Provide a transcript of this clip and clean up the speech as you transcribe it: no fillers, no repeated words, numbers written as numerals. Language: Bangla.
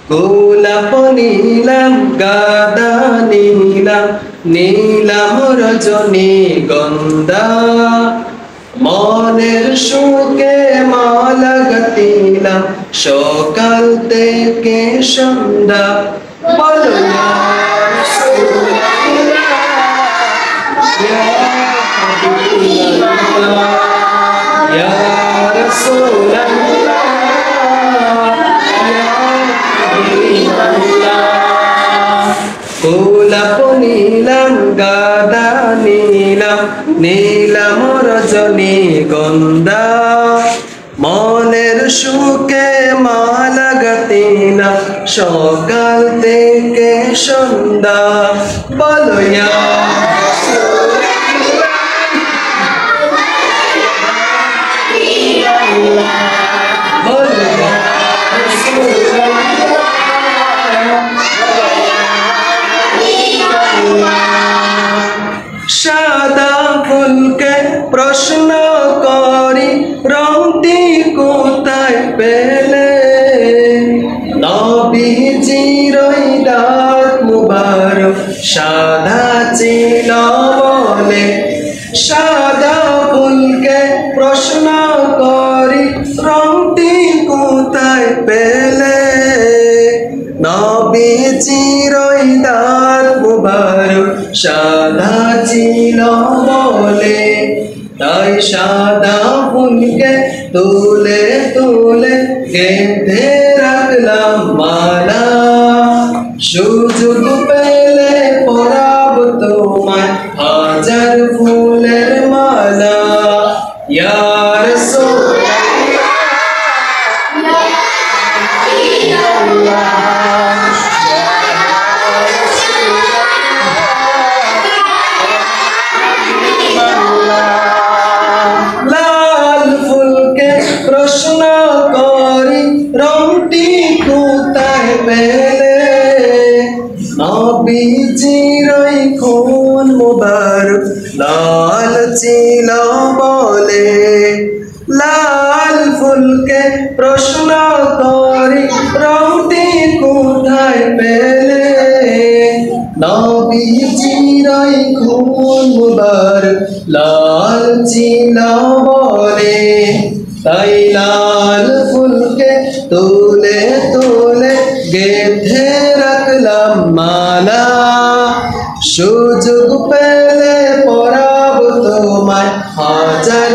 গোলাপ নীলাম গাদা নীলাম নীলাম রজনীগন্ধা মনের সুখে মালা গাঁথিলাম সকাল থেকে সন্ধ্যা বলো ইয়া রাসূলুল্লাহ ইয়া হাবিবাল্লাহ ইয়া রাসূলুল্লাহ গোলাপ নীলাম গাদা নীলাম নীলাম রজনীগন্ধা মনের সুখে মালা গাঁথিলাম সকাল থেকে সন্ধ্যা বলো ইয়া সাদা ফুলকে প্রশ্ন করি রংটি কোথায় পেলে নবীজির দাঁত মুবারক সাদা ছিল বলে সাদা ফুলকে প্রশ্ন করি রংটি কোথায় পেলে নবীজির দাঁত মুবারক সাদা ছিল বলে তাই সাদা ফুলকে তুলে তুলে গেঁথে রাখলাম মালা সুযোগ পেলে পরাব তোমায় হাজার ফুলের মালা ইয়া রাসূলুল্লাহ লাল ফুলকে প্রশ্ন করি রংটি কোথায় পেলে নবীজির খুন মুবারক লাল ছিল বলে লাল ফুলকে প্রশ্ন করি রংটি কোথায় পেলে নবীজির খুন মুবারক লাল ছিল বলে তাই লাল ফুলকে তুলে তুলে গেঁথে রাখলাম মালা সুযোগ পেলে পরাব তোমায় হাজার